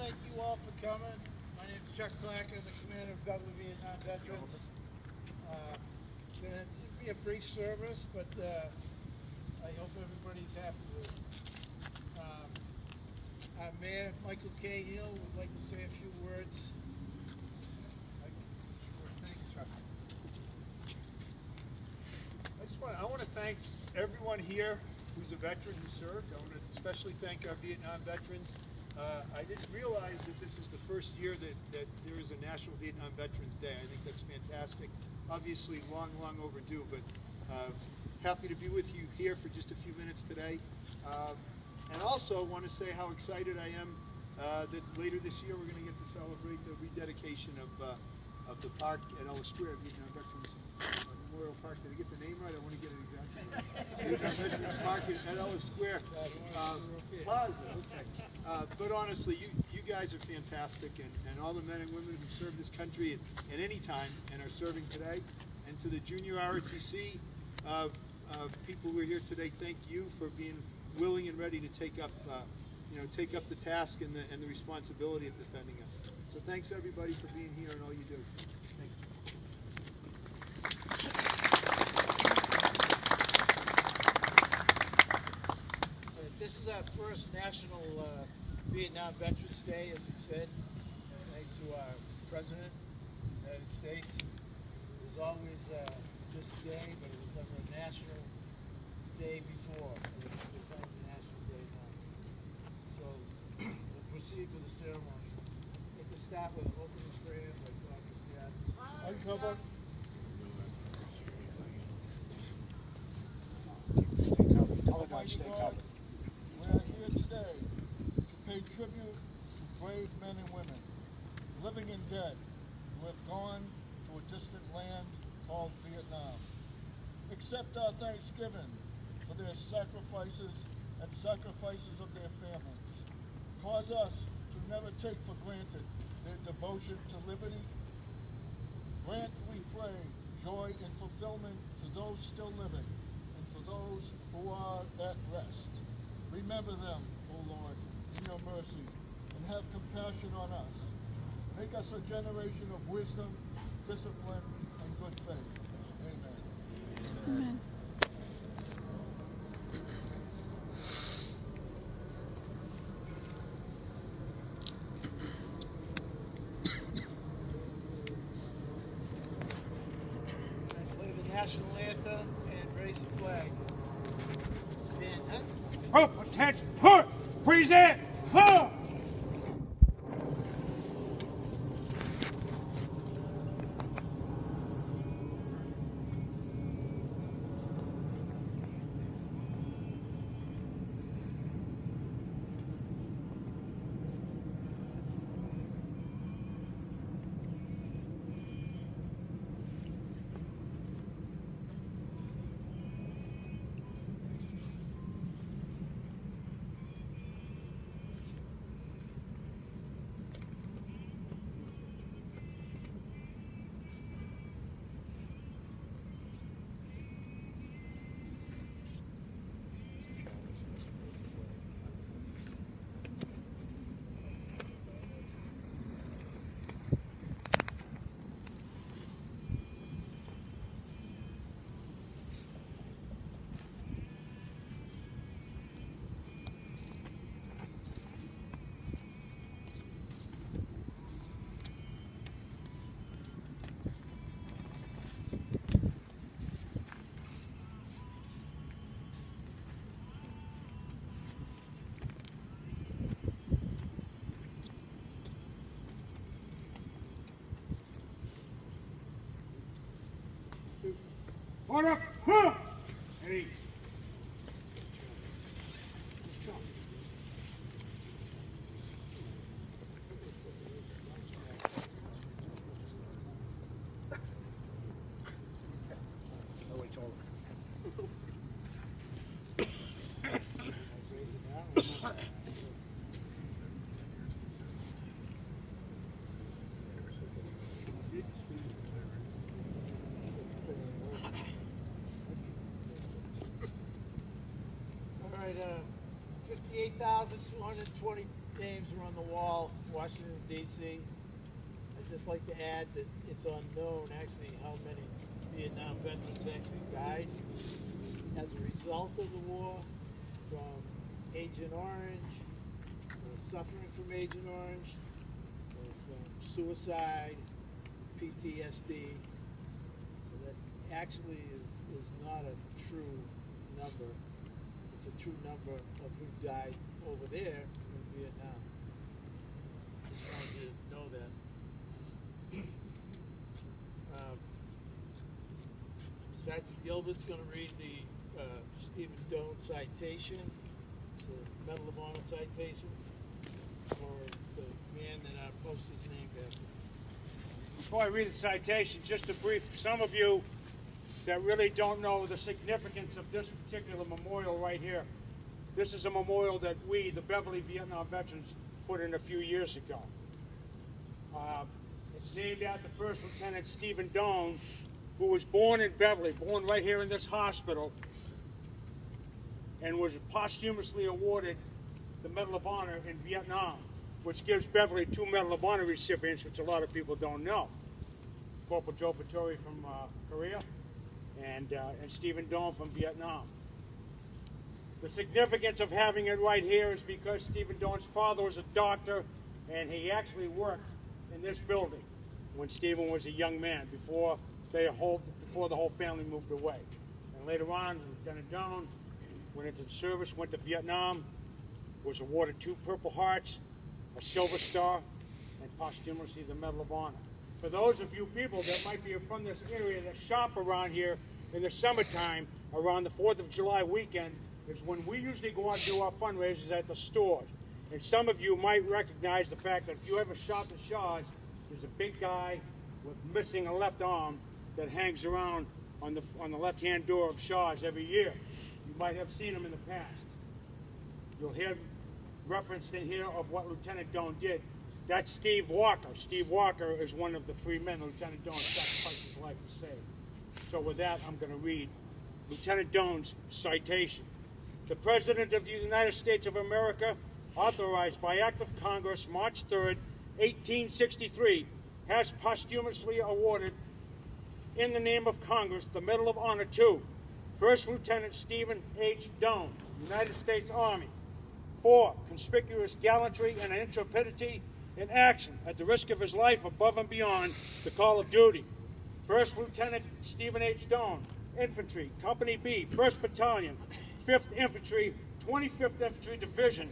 thank you all for coming. My name is Chuck Clark. I'm the commander of Bellevue Vietnam Veterans. It's going to be a brief service, but I hope everybody's happy with it. Our Mayor, Michael Cahill, would like to say a few words. Thanks, Chuck. I want to thank everyone here who's a veteran who served. I want to especially thank our Vietnam veterans. I didn't realize that this is the first year that there is a National Vietnam Veterans Day. I think that's fantastic. Obviously long overdue, but happy to be with you here for just a few minutes today. And also want to say how excited I am that later this year we're going to get to celebrate the rededication of the park at Ellis Square, Vietnam Veterans Memorial Park. Did I get the name right? I want to get it exactly right. Vietnam Veterans Park at Ellis Square. Plaza, okay. But honestly, you guys are fantastic, and all the men and women who serve this country at any time and are serving today, and to the junior ROTC people who are here today, thank you for being willing and ready to take up the task and the responsibility of defending us. So thanks everybody for being here and all you do. Thanks. This is our first National Vietnam Veterans Day, as he said. Thanks to our President of the United States. It was always just a day, but it was never a national day before. It becomes a national day now. So we'll proceed with the ceremony. Let us start with an opening prayer by Dr. Scott. Uncover. Almighty God, we are here today to pay tribute to brave men and women, living and dead, who have gone to a distant land called Vietnam. Accept our thanksgiving for their sacrifices and sacrifices of their families. Cause us to never take for granted their devotion to liberty. Grant, we pray, joy and fulfillment to those still living and for those who are at rest. Remember them, O Lord, in your mercy, and have compassion on us. Make us a generation of wisdom, discipline, and good faith. Amen. Amen. Play the national anthem and raise the flag. Stand up. Oh, attention, huh, present, huh. Order, huh. Ready. All right, 58 28,220 names are on the wall, Washington, D.C. I'd just like to add that it's unknown actually how many Vietnam veterans actually died as a result of the war, from Agent Orange, suffering from Agent Orange, from suicide, PTSD. So that actually is not a true number. It's a true number of who died over there in Vietnam. Just wanted you to know that. Sergeant Gilbert's going to read the Stephen Doane citation. It's a Medal of Honor citation for the man that our post is named after. Before I read the citation, just a brief, some of you that really don't know the significance of this particular memorial right here. This is a memorial that we, the Beverly Vietnam veterans, put in a few years ago. It's named after First Lieutenant Stephen Doane, who was born in Beverly, born right here in this hospital, and was posthumously awarded the Medal of Honor in Vietnam, which gives Beverly 2 Medal of Honor recipients, which a lot of people don't know. Corporal Joe Patori from Korea, and Stephen Doane from Vietnam. The significance of having it right here is because Stephen Doane's father was a doctor, and he actually worked in this building when Stephen was a young man, before the whole family moved away. And later on, Lieutenant Doane went into the service, went to Vietnam, was awarded 2 Purple Hearts, a Silver Star, and posthumously the Medal of Honor. For those of you people that might be from this area that shop around here in the summertime, around the 4th of July weekend, is when we usually go out and do our fundraisers at the stores. And some of you might recognize the fact that if you ever shop at Shaw's, there's a big guy with missing a left arm that hangs around on the left-hand door of Shaw's every year. You might have seen him in the past. You'll hear reference in here of what Lieutenant Doane did. That's Steve Walker. Steve Walker is one of the 3 men Lieutenant Doane sacrificed his life to save. So with that, I'm going to read Lieutenant Doane's citation. The President of the United States of America, authorized by Act of Congress, March 3rd, 1863, has posthumously awarded, in the name of Congress, the Medal of Honor to First Lieutenant Stephen H. Doane, United States Army, for conspicuous gallantry and intrepidity in action at the risk of his life above and beyond the call of duty. First Lieutenant Stephen H. Doane, Infantry, Company B, 1st Battalion, 5th Infantry, 25th Infantry Division,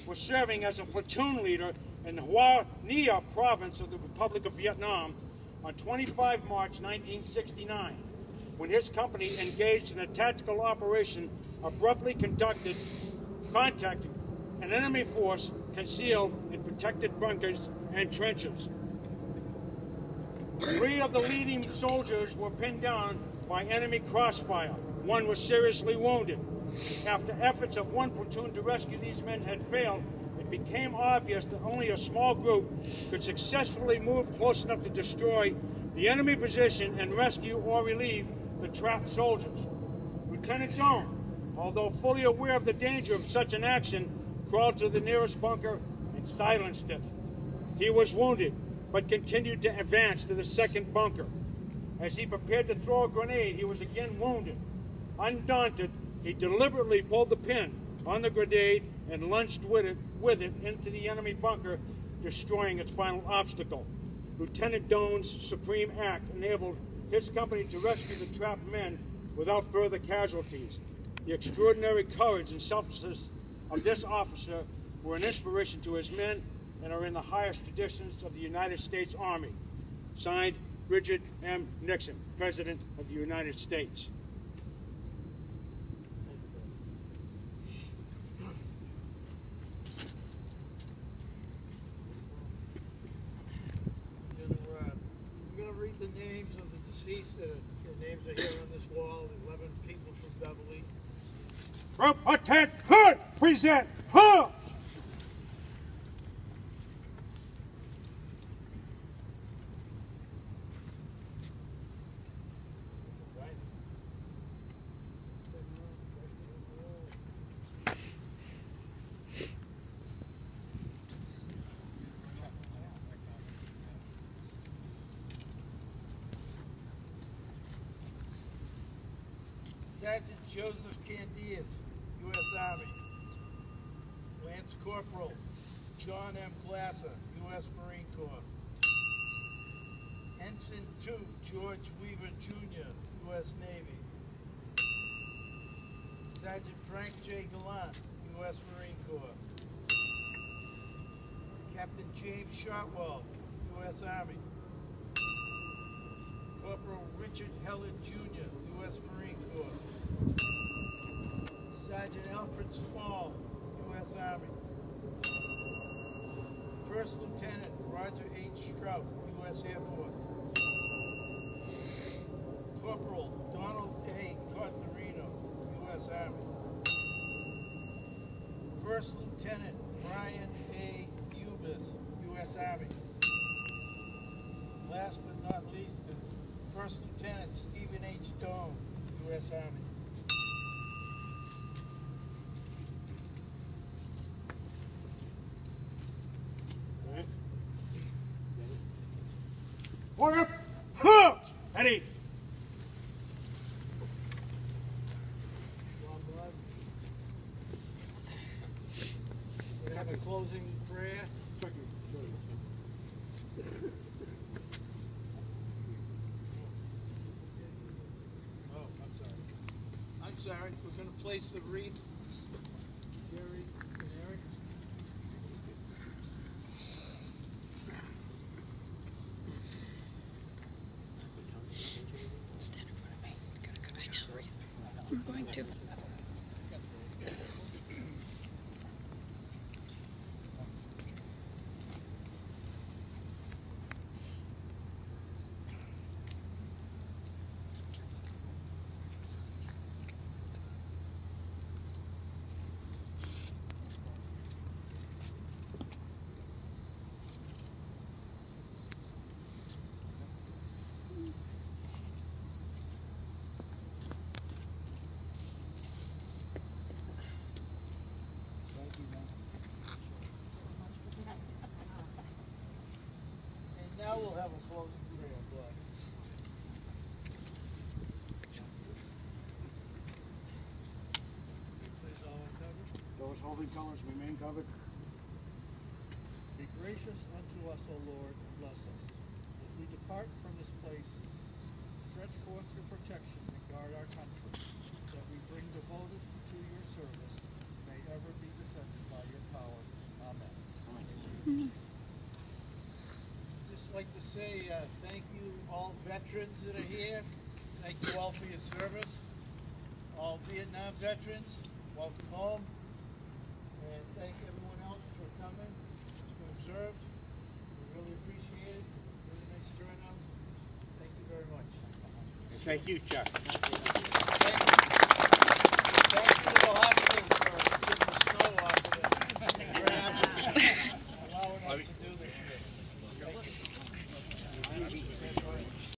was serving as a platoon leader in Hoa Nha province of the Republic of Vietnam on 25 March 1969, when his company engaged in a tactical operation abruptly contacting an enemy force concealed in protected bunkers and trenches. 3 of the leading soldiers were pinned down by enemy crossfire. 1 was seriously wounded. After efforts of 1 platoon to rescue these men had failed, it became obvious that only a small group could successfully move close enough to destroy the enemy position and rescue or relieve the trapped soldiers. Lieutenant Doane, although fully aware of the danger of such an action, crawled to the nearest bunker and silenced it. He was wounded, but continued to advance to the 2nd bunker. As he prepared to throw a grenade, he was again wounded. Undaunted, he deliberately pulled the pin on the grenade and lunged with it into the enemy bunker, destroying its final obstacle. Lieutenant Doane's supreme act enabled his company to rescue the trapped men without further casualties. The extraordinary courage and selflessness of this officer were an inspiration to his men and are in the highest traditions of the United States Army. Signed, Richard M. Nixon, President of the United States. I'm going to read the names of the deceased. Their names are here on this wall. 11 people from Beverly. Group attack, hood, present, huh! Right. Joseph Candias, U.S. Army. Lance Corporal John M. Glasser, U.S. Marine Corps. Ensign 2 George Weaver Jr., U.S. Navy. Sergeant Frank J. Gallant, U.S. Marine Corps. Captain James Shotwell, U.S. Army. Corporal Richard Helen Jr., U.S. Marine Corps. Sergeant Alfred Small, U.S. Army. First Lieutenant Roger H. Strout, U.S. Air Force. Corporal Donald A. Contarino, U.S. Army. First Lieutenant Brian A. Ubis, U.S. Army. Last but not least is First Lieutenant Stephen H. Doan, U.S. Army. Order! Huh! Eddie! We have a closing prayer. Oh, I'm sorry. We're going to place the wreath. Gary and Eric. Stand in front of me. I know. I'm going to. And now we'll have a closing prayer, Blood. Please all uncovered. Those holding colors remain covered. Be gracious unto us, O Lord, and bless us. As we depart from this place, stretch forth your protection and guard our country, that we bring devoted to your service, may ever be defended by your power. Amen. Just like to say thank you all veterans that are here. Thank you all for your service. All Vietnam veterans, welcome home. And thank everyone else for coming to observe. We really appreciate it. Really nice turnout. Thank you very much. Thank you, Chuck.